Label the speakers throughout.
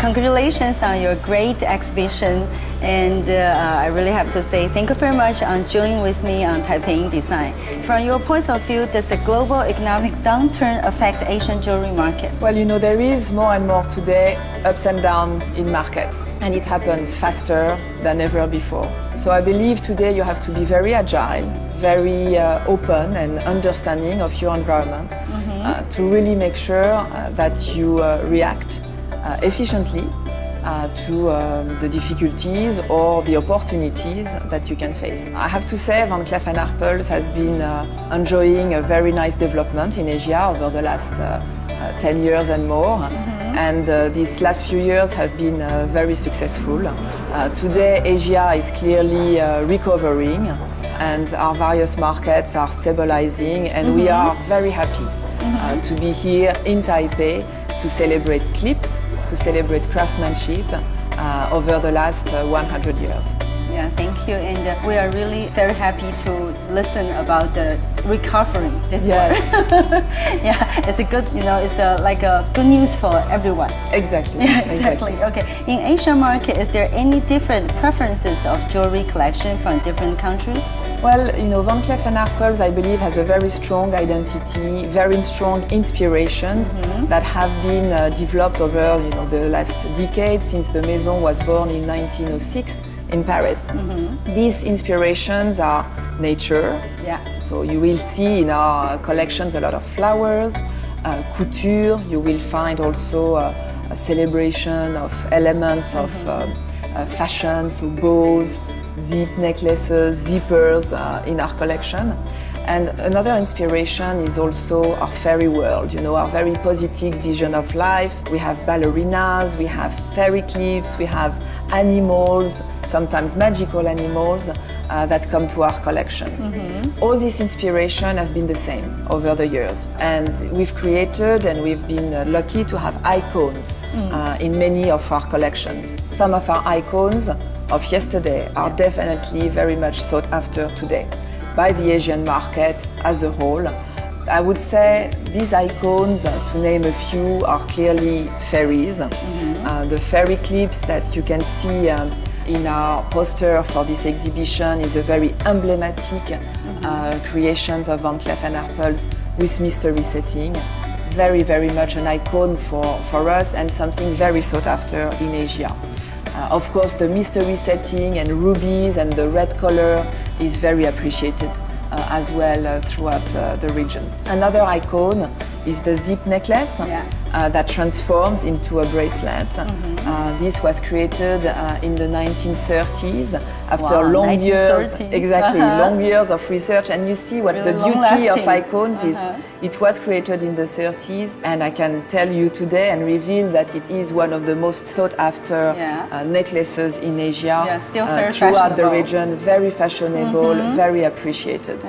Speaker 1: congratulations on your great exhibition. And I really have to say thank you very much on joining with me on Taipei InDesign. From your point of view, does the global economic downturn affect Asian jewelry market?
Speaker 2: Well, there is more and more today ups and downs in markets, and it happens faster than ever before. So I believe today you have to be very agile, very open and understanding of your environment to really make sure that you react efficiently to the difficulties or the opportunities that you can face. I have to say Van Cleef & Arpels has been enjoying a very nice development in Asia over the last 10 years and more. And these last few years have been very successful. Today Asia is clearly recovering and our various markets are stabilizing, and we are very happy to be here in Taipei to celebrate clips, to celebrate craftsmanship over the last 100 years.
Speaker 1: Yeah, thank you. And we are really very happy to listen about the recovery this year. Yeah, it's a good, it's like a good news for everyone.
Speaker 2: Exactly.
Speaker 1: Yeah, exactly. Okay. In Asian market, is there any different preferences of jewelry collection from different countries?
Speaker 2: Well, Van Cleef & Arpels, I believe, has a very strong identity, very strong inspirations that have been developed over, the last decade since the Maison was born in 1906. In Paris. These inspirations are nature. Yeah. So you will see in our collections a lot of flowers, couture. You will find also a celebration of elements of fashion, so bows, zip necklaces, zippers in our collection. And another inspiration is also our fairy world, our very positive vision of life. We have ballerinas, we have fairy clips, we have animals, sometimes magical animals that come to our collections. All these inspirations have been the same over the years. And we've created and we've been lucky to have icons in many of our collections. Some of our icons of yesterday are definitely very much sought after today by the Asian market as a whole. I would say these icons, to name a few, are clearly fairies. The fairy clips that you can see in our poster for this exhibition is a very emblematic creations of Van Cleef & Arpels with mystery setting. Very, very much an icon for us and something very sought after in Asia. Of course, the mystery setting and rubies and the red color is very appreciated as well throughout the region. Another icon is the zip necklace that transforms into a bracelet. This was created in the 1930s after long years, long years of research. And you see what the beauty of icons is. It was created in the 30s, and I can tell you today and reveal that it is one of the most sought after necklaces in Asia,
Speaker 1: still very
Speaker 2: throughout the region. Very fashionable, very appreciated.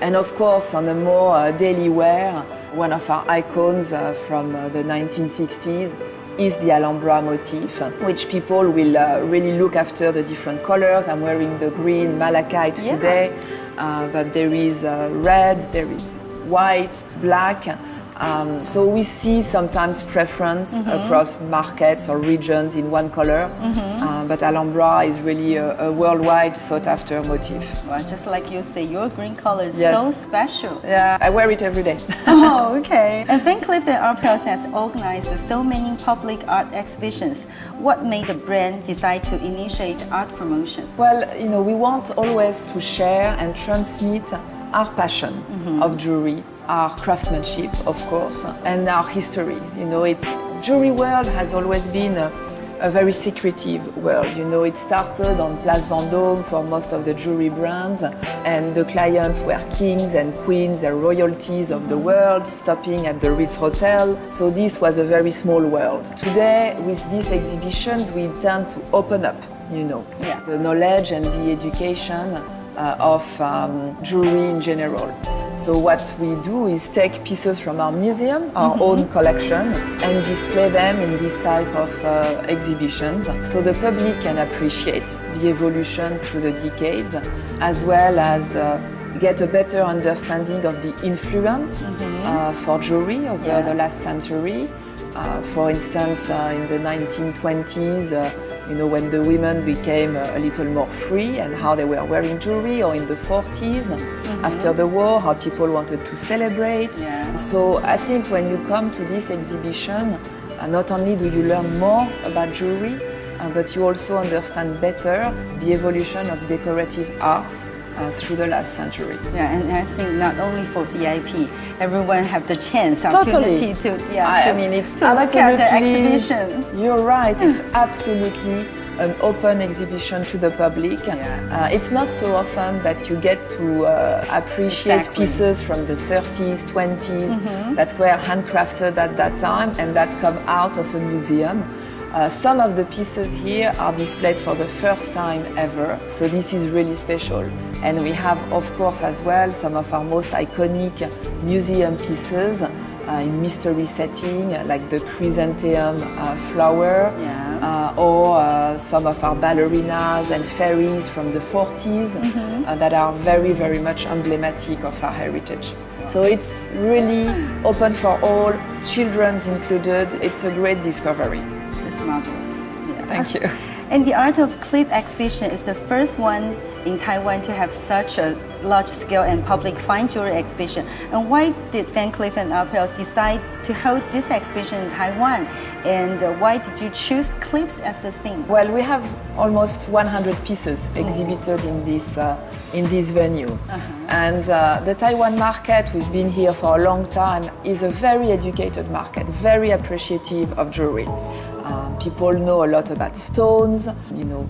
Speaker 2: And of course, on a more daily wear, one of our icons from the 1960s is the Alhambra motif, which people will really look after the different colors. I'm wearing the green malachite today, but there is red, there is white, black. So we see sometimes preference across markets or regions in one color, but Alhambra is really a worldwide sought after motif.
Speaker 1: Well, just like you say, your green color is so special.
Speaker 2: Yeah, I wear it every day.
Speaker 1: Oh, okay. And Van Cleef & Arpels has organized so many public art exhibitions. What made the brand decide to initiate art promotion?
Speaker 2: Well, we want always to share and transmit our passion of jewelry, our craftsmanship, of course, and our history. Jewelry world has always been a very secretive world. It started on Place Vendôme for most of the jewelry brands, and the clients were kings and queens and royalties of the world, stopping at the Ritz Hotel. So this was a very small world. Today, with these exhibitions, we intend to open up, the knowledge and the education of jewelry in general. So what we do is take pieces from our museum, our own collection, and display them in this type of exhibitions, so the public can appreciate the evolution through the decades, as well as get a better understanding of the influence for jewelry over the last century, For instance, in the 1920s, when the women became a little more free and how they were wearing jewelry, or in the 40s, after the war, how people wanted to celebrate.
Speaker 1: Yeah.
Speaker 2: So I think when you come to this exhibition, not only do you learn more about jewelry, but you also understand better the evolution of decorative arts through the last century.
Speaker 1: Yeah, and I think not only for VIP, everyone have the chance,
Speaker 2: Totally.
Speaker 1: opportunity to
Speaker 2: I mean, it's
Speaker 1: to look at the
Speaker 2: absolutely-
Speaker 1: exhibition.
Speaker 2: You're right, it's absolutely an open exhibition to the public. It's not so often that you get to appreciate
Speaker 1: Exactly.
Speaker 2: pieces from the 30s, 20s that were handcrafted at that time and that come out of a museum. Some of the pieces here are displayed for the first time ever, so this is really special. And we have, of course, as well, some of our most iconic museum pieces in mystery setting, like the chrysanthemum flower, or some of our ballerinas and fairies from the 40s that are very, very much emblematic of our heritage. So it's really open for all, children's included. It's a great discovery.
Speaker 1: It's marvelous. Yeah.
Speaker 2: Thank you.
Speaker 1: And the Art of Clip exhibition is the first one in Taiwan to have such a large-scale and public fine jewelry exhibition. And why did Van Cleef & Arpels decide to hold this exhibition in Taiwan? And why did you choose clips as the theme?
Speaker 2: Well, we have almost 100 pieces exhibited in this venue. And the Taiwan market, we've been here for a long time, is a very educated market, very appreciative of jewelry. People know a lot about stones,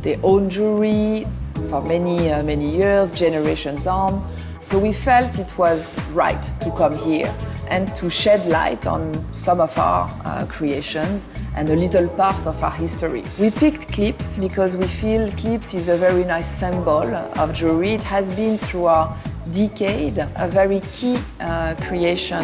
Speaker 2: they own jewelry for many years, generations on. So we felt it was right to come here and to shed light on some of our creations and a little part of our history. We picked clips because we feel clips is a very nice symbol of jewelry. It has been through our decade a very key creation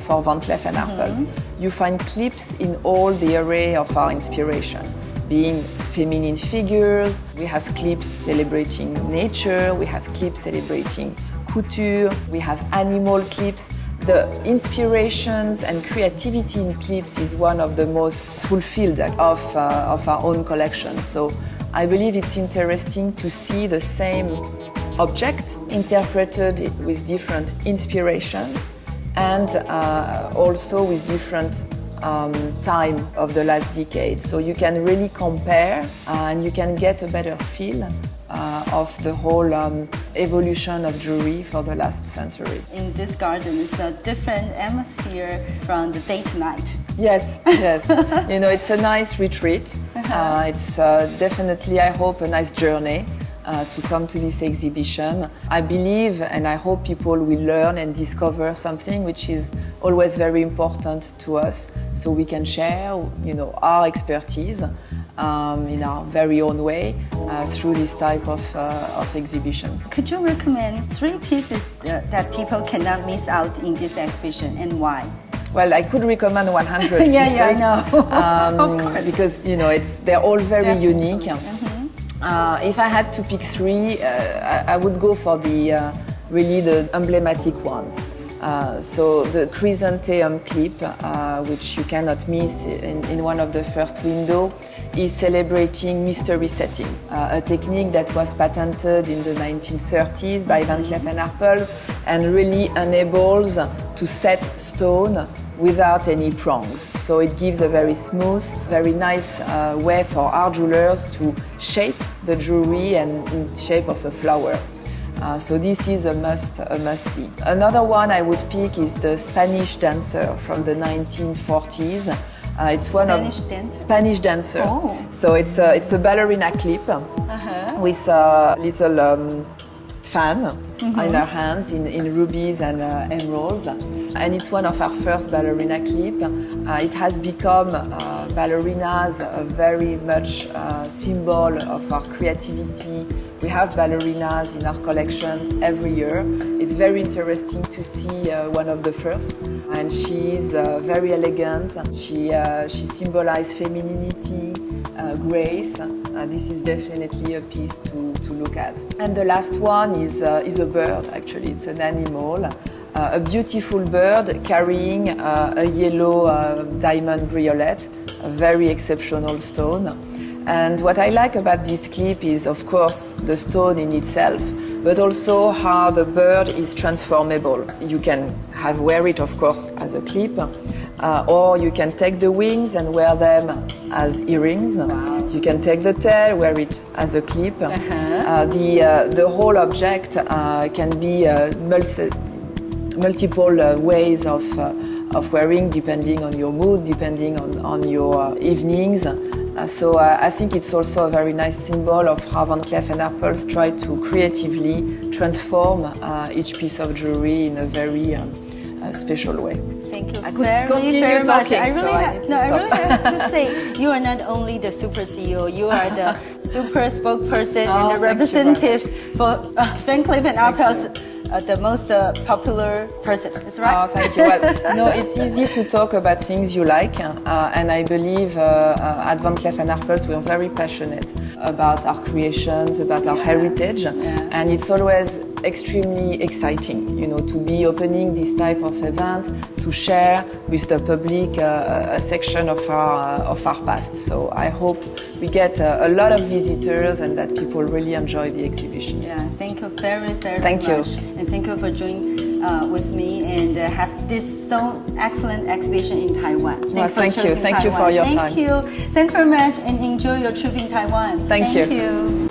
Speaker 2: for Van Cleef & Arpels. You find clips in all the array of our inspiration, being feminine figures, we have clips celebrating nature, we have clips celebrating couture, we have animal clips. The inspirations and creativity in clips is one of the most fulfilled of our own collection. So I believe it's interesting to see the same object interpreted with different inspiration and also with different time of the last decade. So you can really compare and you can get a better feel of the whole evolution of jewelry for the last century.
Speaker 1: In this garden, it's a different atmosphere from the day to night.
Speaker 2: Yes. It's a nice retreat. It's definitely, I hope, a nice journey to come to this exhibition. I believe and I hope people will learn and discover something which is always very important to us, so we can share, our expertise in our very own way through this type of exhibitions.
Speaker 1: Could you recommend 3 pieces that people cannot miss out in this exhibition, and why?
Speaker 2: Well, I could recommend 100 pieces.
Speaker 1: Yeah, I know. Of course.
Speaker 2: Because they're all very unique. If I had to pick 3, I would go for the emblematic ones. So the chrysanthemum clip, which you cannot miss in one of the first windows, is celebrating mystery setting, a technique that was patented in the 1930s by Van Cleef & Arpels and really enables to set stone without any prongs. So it gives a very smooth, very nice way for our jewelers to shape the jewelry and in shape of a flower. So this is a must-see. Another one I would pick is the Spanish dancer from the 1940s. It's one Spanish dancer.
Speaker 1: Oh.
Speaker 2: So it's a ballerina clip with a little fan in her hands in rubies and emeralds. And it's one of our first ballerina clip. It has become ballerinas a very much symbol of our creativity. We have ballerinas in our collections every year. It's very interesting to see one of the first. And she is very elegant. She symbolizes femininity, grace. This is definitely a piece to look at. And the last one is a bird, actually. It's an animal. a beautiful bird carrying a yellow diamond briolette, a very exceptional stone. And what I like about this clip is, of course, the stone in itself, but also how the bird is transformable. You can wear it, of course, as a clip, or you can take the wings and wear them as earrings. Wow. You can take the tail, wear it as a clip. The whole object can be multiple ways of wearing, depending on your mood, depending on your evenings. So I think it's also a very nice symbol of how Van Cleef & Arpels try to creatively transform each piece of jewelry in a very special way.
Speaker 1: Thank you
Speaker 2: I could
Speaker 1: very
Speaker 2: continue
Speaker 1: much.
Speaker 2: talking,
Speaker 1: I really
Speaker 2: so
Speaker 1: have to say, you are not only the super CEO, you are the super spokesperson and the representative for Van Cleef & Arpels. The most popular person, is right?
Speaker 2: Oh, thank you. Well, no, it's easy to talk about things you like, and I believe at Van Cleef & Arpels we're very passionate about our creations, about our heritage, and it's always extremely exciting, you know, to be opening this type of event, to share with the public a section of our past. So I hope we get a lot of visitors and that people really enjoy the exhibition.
Speaker 1: Yeah, thank you very much.
Speaker 2: Thank you.
Speaker 1: And thank you for joining with me and have this so excellent exhibition in Taiwan.
Speaker 2: Thank you for your time.
Speaker 1: Thank you. Thank you very much and enjoy your trip in Taiwan.
Speaker 2: Thank you.